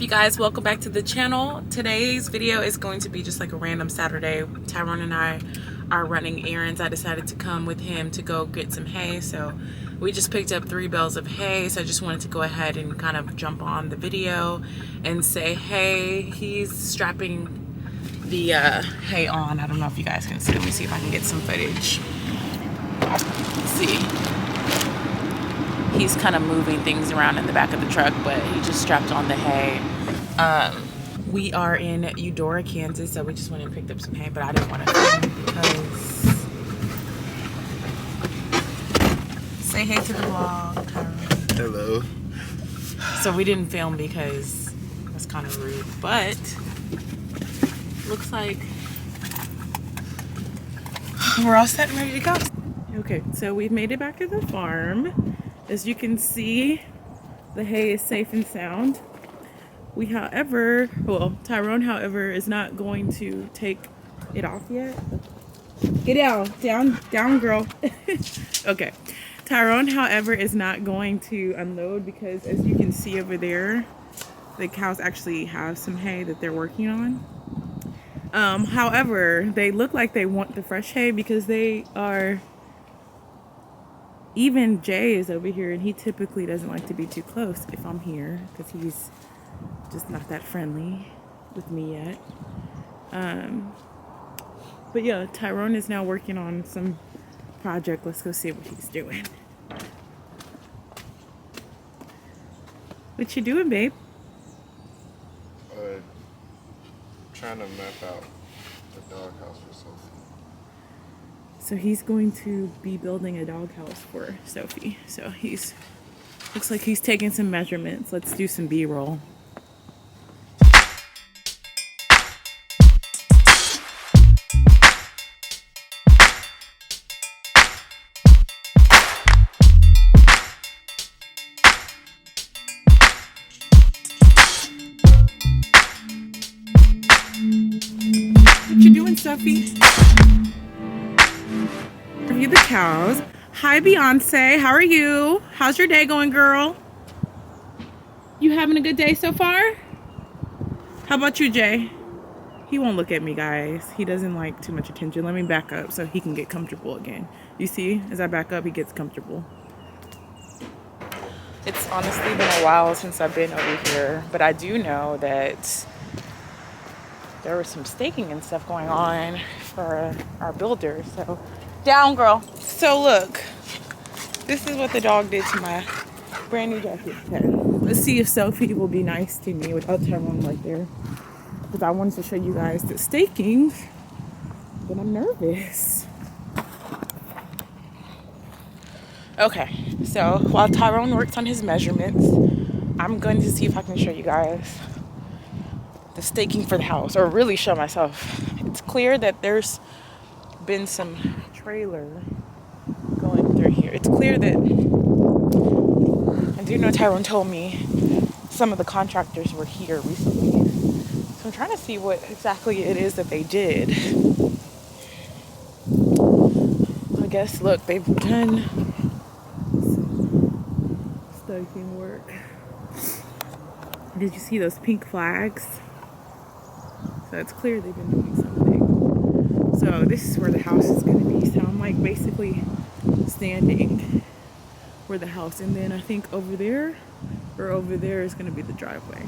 up, you guys? Welcome back to the channel. Today's video is going to be just like a random Saturday. Tyrone and I are running errands. I decided to come with him to go get some hay, so we just picked up 3 bales of hay. So I just wanted to go ahead and kind of jump on the video and say, hey, he's strapping the hay on. I don't know if you guys can see. Let me see if I can get some footage. See, he's kind of moving things around in the back of the truck, but he just strapped on the hay. We are in Eudora, Kansas, so we just went and picked up some hay, but I didn't want to film because... Say hey to the vlog, Tyrone. Hello. So we didn't film because it was kind of rude, but looks like we're all set and ready to go. Okay, so we've made it back to the farm. As you can see, the hay is safe and sound. We, however, well, Tyrone, however, is not going to take it off yet. Get down, girl. Okay. Tyrone, however, is not going to unload because, as you can see over there, the cows actually have some hay that they're working on. However, they look like they want the fresh hay because they are... Even Jay is over here, and he typically doesn't like to be too close if I'm here because he's just not that friendly with me yet. But yeah, Tyrone is now working on some project. Let's go see what he's doing. What you doing, babe? Trying to map out the doghouse for Sophie. So he's going to be building a doghouse for Sophie. So he's, looks like he's taking some measurements. Let's do some B-roll. What you doing, Sophie? Review the cows. Hi, Beyonce. How are you? How's your day going, girl? You having a good day so far? How about you, Jay? He won't look at me, guys. He doesn't like too much attention. Let me back up so he can get comfortable again. You see, as I back up, he gets comfortable. It's honestly been a while since I've been over here, but I do know that there was some staking and stuff going on for our builders. So, down, girl. So look, this is what the dog did to my brand new jacket. Okay. Let's see if Sophie will be nice to me without Tyrone right there, because I wanted to show you guys the staking, but I'm nervous. Okay, so while Tyrone works on his measurements, I'm going to see if I can show you guys the staking for the house, or really show myself. It's clear that there's been some trailer going through here. It's clear that, I do know Tyrone told me some of the contractors were here recently. So I'm trying to see what exactly it is that they did. I guess, look, they've done some staking work. Did you see those pink flags? So it's clear they've been doing something. So this is where the house is going to be. So I'm like basically standing where the house, and then I think over there or over there is going to be the driveway.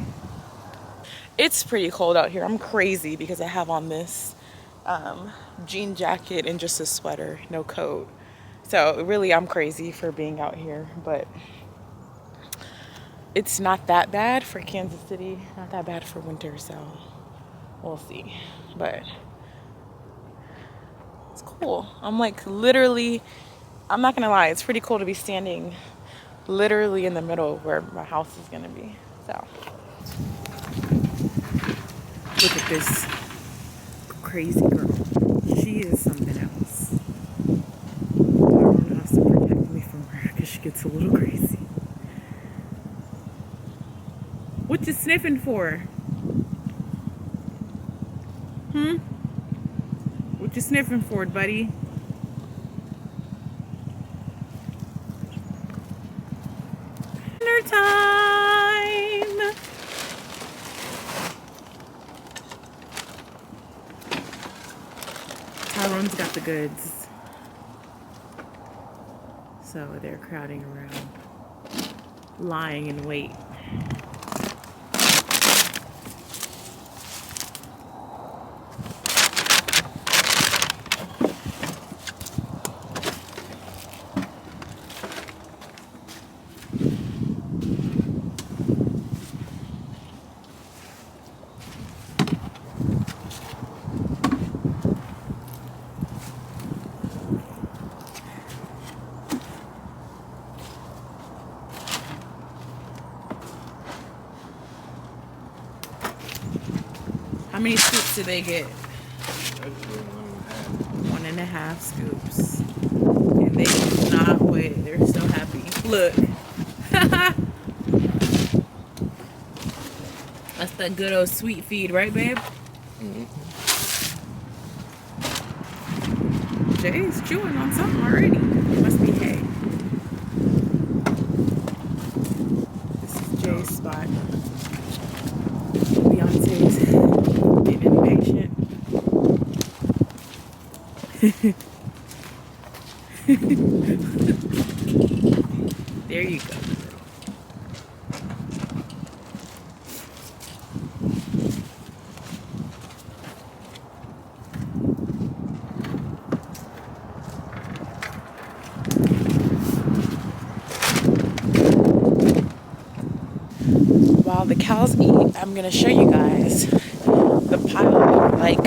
It's pretty cold out here. I'm crazy because I have on this jean jacket and just a sweater, no coat. So really I'm crazy for being out here, but it's not that bad for Kansas City, not that bad for winter, so we'll see. But it's cool. I'm like literally, I'm not gonna lie, it's pretty cool to be standing literally in the middle where my house is gonna be. So look at this crazy girl. She is something else. Tyrone has to protect me from her because she gets a little crazy. What you sniffing for? What you sniffing for, buddy? Dinner time! got the goods. So they're crowding around, lying in wait. How many scoops do they get? Actually, 1.5 scoops. And they cannot wait. They're so happy. Look. That's that good old sweet feed, right, babe? Mm-hmm. Jay's chewing on something already. It must be hay. This is Jay's spot. Beyonce's getting impatient. There you go. While the cows eat, I'm gonna show you guys the pile of like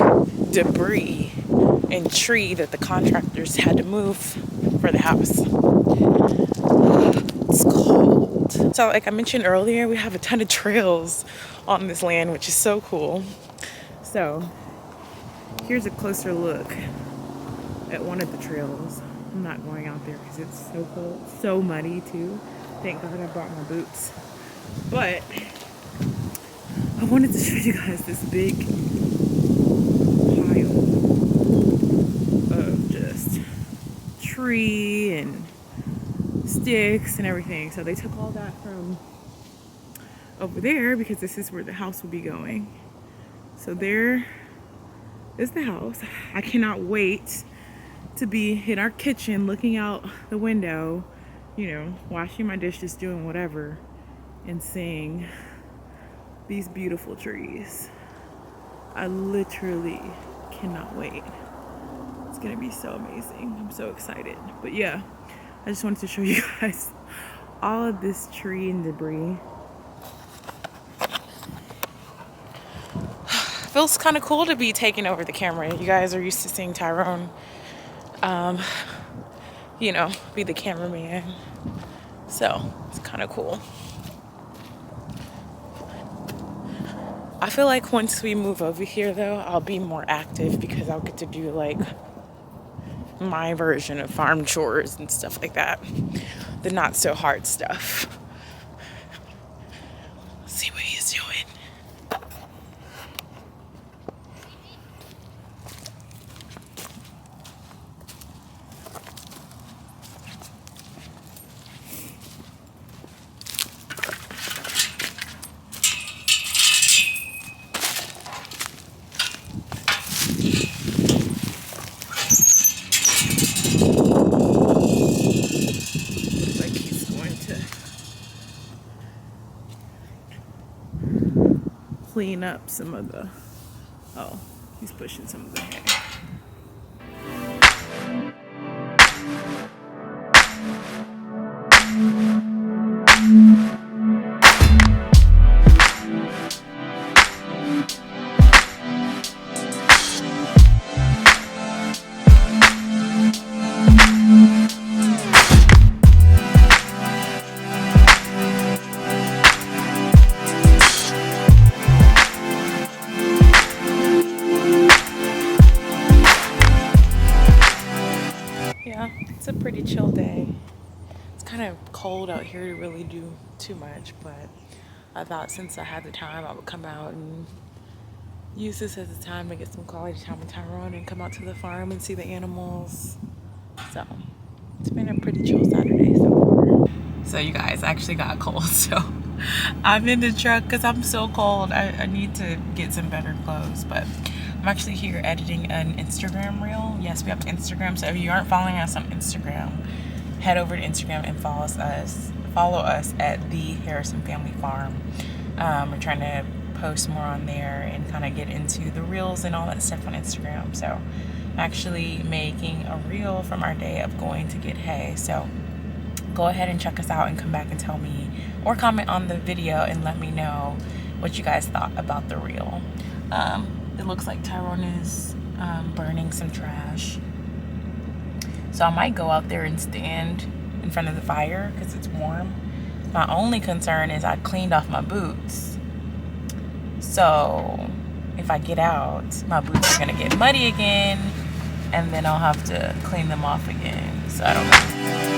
debris and tree that the contractors had to move for the house. It's cold. So like I mentioned earlier, we have a ton of trails on this land, which is so cool. So here's a closer look at one of the trails. I'm not going out there because it's so cold, so muddy too. Thank God I brought my boots. But I wanted to show you guys this big pile of just tree and sticks and everything. So they took all that from over there because this is where the house will be going. So there is the house. I cannot wait to be in our kitchen looking out the window, you know, washing my dishes, doing whatever, and seeing these beautiful trees. I literally cannot wait. It's gonna be so amazing. I'm so excited. But yeah, I just wanted to show you guys all of this tree and debris. Feels kind of cool to be taking over the camera. You guys are used to seeing Tyrone, you know, be the cameraman. So it's kind of cool. I feel like once we move over here though, I'll be more active because I'll get to do like my version of farm chores and stuff like that. The not so hard stuff. Let's see what he's doing. Clean up some of the, oh, he's pushing some of the hay. It's a pretty chill day. It's kind of cold out here to really do too much, but I thought since I had the time I would come out and use this as a time to get some quality time with Tyrone and come out to the farm and see the animals. So it's been a pretty chill Saturday so far. So you guys, I actually got cold, so I'm in the truck because I'm so cold. I need to get some better clothes, but I'm actually here editing an Instagram reel. Yes, we have Instagram. So if you aren't following us on Instagram, head over to Instagram and follow us at the Harrison Family Farm. We're trying to post more on there and kind of get into the reels and all that stuff on Instagram. So I'm actually making a reel from our day of going to get hay. So go ahead and check us out and come back and tell me, or comment on the video and let me know what you guys thought about the reel. It looks like Tyrone is burning some trash. So I might go out there and stand in front of the fire because it's warm. My only concern is I cleaned off my boots. So if I get out, my boots are gonna get muddy again, and then I'll have to clean them off again. So I don't know.